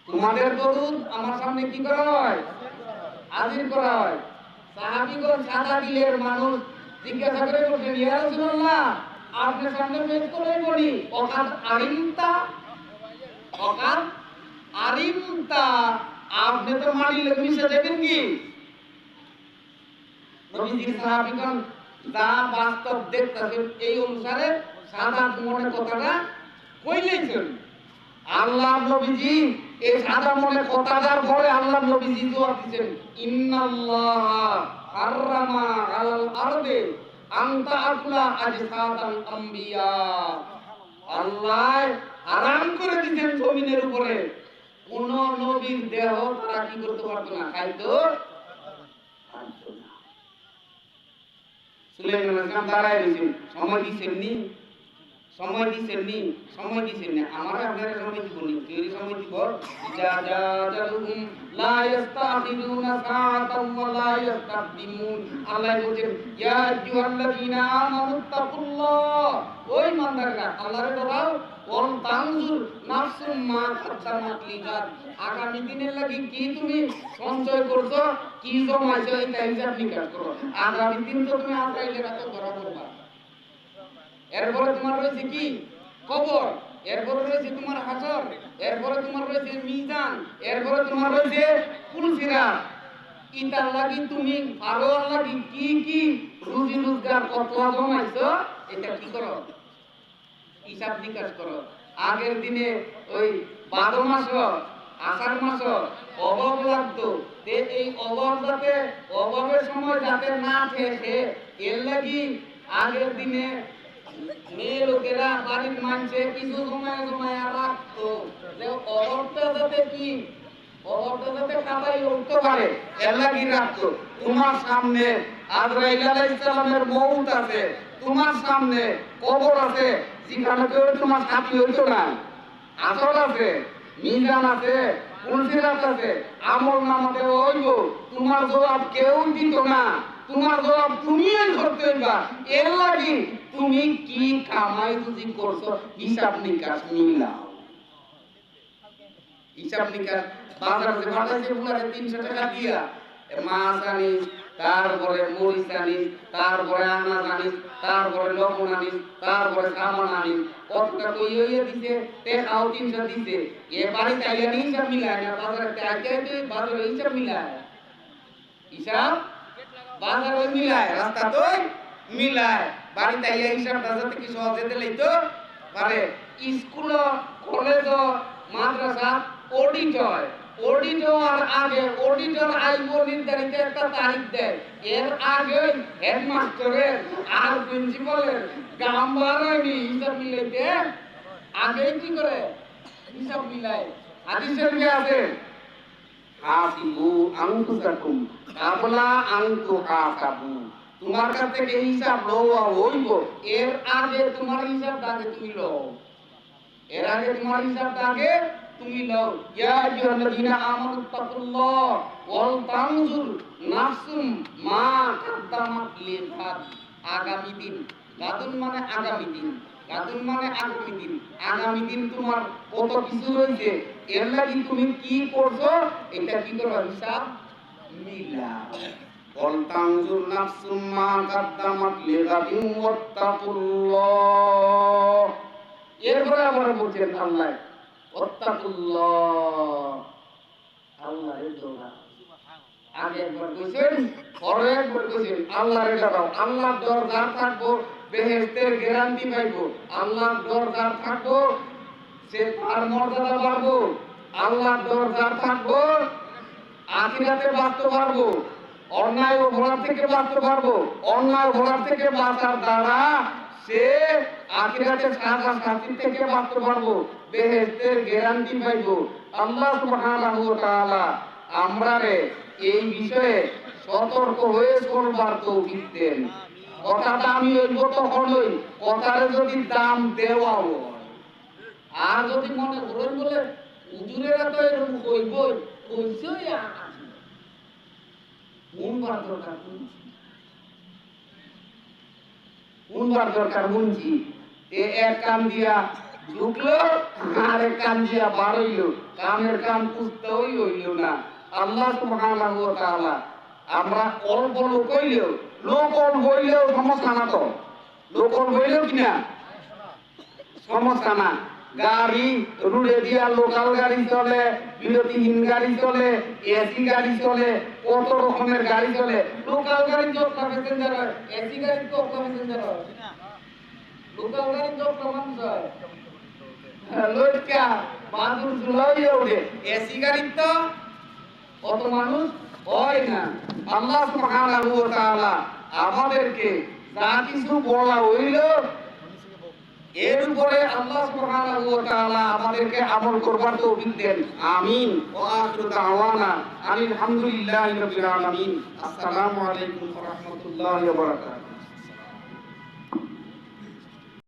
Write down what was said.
তোমাদের দরুদ আমার সামনে কি করা হয়? হাজির করা হয়। সাহাবীগণ সাদা দিলের মানুষ জিজ্ঞাসা করে বললেন, ইয়া রাসূলুল্লাহ, আপনার সামনে পেশ করে বলি, ওকাদ আরিমতা, ওকাদ আরিমতা, আপনি তো মাটির লোক মিশে দেবেন কি? নবীজি সাহাবীগণ যা বাস্তব দেখতেছেন এই অনুসারে সাদা মনে কথাটা কইলেছেন। আল্লাহর নবীজি এই সাদা মনে কথাটার পরে আল্লাহর নবীজি জবাব দিয়েছেন, ইন্নাল্লাহা হারামা আলাল আরদে আনতা আকুলা আজসাদাল আম্বিয়া। আল্লাহ হারাম করে দিয়েছেন জমিনের উপরে কোন নবীর দেহ তারা কি করতে পারতো না, খাইতো পারতো না। সুলাইমান আলাইহিস সালাম দাঁড়ায় রয়েছেন, সময় দিছেননি, সময় দিছেননি, সময় দিছেননি, আমার আপনারা সময় দিবনি, কেউ সময় দিব। যা যা জালুম লা ইস্তাখিদুনা সাআতাম ওয়া লা ইস্তাকদিমুন। আল্লাহ বলেন, ইয়া আইয়ুহাল্লাযীনা আমানুত্তাকুল্লাহ, ওই ইমানদাররা আল্লাহরে ডরাও। ওয়াল তানজুর নাফসুম মা কাদ্দামাত লিগাদ, আগামী দিনের লাগি কি তুমি সঞ্চয় করছো, কি জমাইছো, এটা হিসাব নিকাশ করো। আগামী দিন তো তুমি আজরাইলের হাতে ধরা পড়বা। এরপরে তোমার রয়েছে কি? কবর। এরপরে রয়েছে তোমার হাসর। এরপরে তোমার রয়েছে মিজান। এরপরে তোমার রয়েছে পুলসিরাত। ইতার লাগি তুমি আরো লাগি কি কি রুজি রোজগার কত জমাইছো, এটা কি করো, হিসাব নিকাশ করো। আগের দিনে ওই 12 মাস আষাঢ় মাস অভাব লাগতো, এই অভাব যাতে অভাবের সময় যাতে না ঠেকে এর লাগি আগের দিনে মেয়ে লোকেরা বাড়ির মানুষে কিছু জমায় জমায় রাখতো, যে অভাবটা যাতে কি, অভাবটা যাতে কাটাই উঠতে পারে এর লাগি রাখতো। তোমার সামনে আজরাইল আলাইহিস সালামের মউত আছে, তোমার সামনে কবর আছে, যেখানে কেউ তোমার সাথী হইতো না, আসর আছে, মিজান আছে, পুলসিরাত আছে, আমল নামাতে হইব, তোমার জবাব কেউ দিত না, তোমার জবাব তুমিই ধরতে হইবা। এর লাগি তুমি কি কামাই রুজি করছো হিসাব নিকাশ মিলাও। হিসাব নিকাশ বাজার যে বাজারে পুরারে 300 টাকা দিয়া মাছ আনিস, তারপরে মরিচ আনিস, তারপরে আনাজ আনিস, তারপরে লবণ আনিস, তারপরে সাবান আনিস, কতটা কইয়ে দিছে, টাকাও 300 দিছে। এ বাড়িতে আইয়া হিসাব মিলায় না, বাজারে আইতে বাজারে হিসাব মিলায়, হিসাব বাজারে মিলায়, রাস্তাতেই মিলায়, বাড়িতে আইয়া হিসাবটা যাতে কি সহজে দিলেই তো পারে। স্কুল, কলেজ, মাদ্রাসা অডিট হয়, অডিট হওয়ার আগে অডিটর আইব নির্ধারিত একটা তারিখ দেয়, এর আগে হেডমাস্টারের আর প্রিন্সিপালের গাম বার হয়নি, হিসাব মিলাইতে আগে কি করে হিসাব মিলায়। হাদিসের কি আছে, হাসিবু আনফুসাকুম কাবলা আন তুহাসাবু, তোমার কাছ থেকে হিসাব লওয়া হইব, এর আগে তোমার হিসাবটা আগে তুমি লও, এর আগে তোমার হিসাবটা আগে তুমি লও। ইয়া আইয়ুহাল্লাযীনা আমানুত্তাকুল্লাহ ওয়াল তানজুর নাফসুম মা কাদ্দামাত লিগাদ, আগামী দিন, গাদুন মানে আগামী দিন, গাদুন মানে আগামী দিন, আগামী দিন তোমার কত কিছু রয়েছে, এর লাগি তুমি কি করছো এটা কি করো, হিসাব মিলাও। ওয়াল তানজুর নাফসুম মা কাদ্দামাত লিগাদিন ওয়াত্তাকুল্লাহ। এরপরে আবার বলছেন আল্লাহ, ওয়াত্তাকুল্লাহ, আল্লাহরে ডরাও। আগে একবার কইছেন, পরে একবার কইছেন আল্লাহরে ডরাও। আল্লাহর ডর যার থাকবো বেহেশতের গ্যারান্টি পাইবো, আল্লাহর ডর যার থাকবো সে তার মর্যাদা পাবো, আল্লাহর ডর যার থাকবো আখিরাতে বাঁচতে পারবো, অন্যায় অপরাধ থেকে বাঁচতে পারবো, অন্যায় অপরাধ থেকে বাঁচার দ্বারা সে আখিরাতে সাজা শাস্তি থেকে বাঁচতে পারবো, বেহেশতের গ্যারান্টি পাইবো। আল্লাহ সুবহানাহু ওয়া তাআলা আমরারে এই বিষয়ে সতর্ক হয়ে চলবার তৌফিক দেন। কথাটা আমি হইব তখনই কথারে যদি দাম দেওয়া হয়, আর যদি মনে করেন বলে হুজুরেরা তো এরকম কইবই, কইছই কোনবার দরকার শুনছি, কোনবার দরকার শুনছি, এক কান দিয়া ঢুকলো আরে কান দিয়া বার হইলো, কামের কাম পুষতেই হইল না। আল্লাহ সুবহানাহু ওয়া তাআলা আমরা অল্প লোক হইলেও, লোক অল্প হইলেও সমস্যা না, তো লোক অল্প হইলেও কিনা সমস্যা না। গাড়ি রুড়ে দিয়া লোকাল গাড়ি চলে, বিরতিহীন গাড়ি চলে, এসি গাড়ি চলে, কত রকমের গাড়ি চলে। লোকাল গাড়ি যত প্যাসেঞ্জার হয়, এসি গাড়ি তো কত প্যাসেঞ্জার হয়, লোকাল গাড়ি যত মানুষ হয় লইকা বাদুর ঝুলাইয়া ওঠে, এসি গাড়ি তো অত মানুষ হয় না। আল্লাহ সুবহানাহু ওয়া তাআলা আমাদেরকে যা কিছু বলা হইল এর উপরে আল্লাহ সুবহানাহু ওয়া তাআলা আমাদেরকে আমল করবার তৌফিক দেন। আমিন। ওয়া আখিরু দাওয়ানা আলহামদুলিল্লাহি রাব্বিল আলামিন। আসসালামু আলাইকুম ওয়া রাহমাতুল্লাহি ওয়া বারাকাতুহু।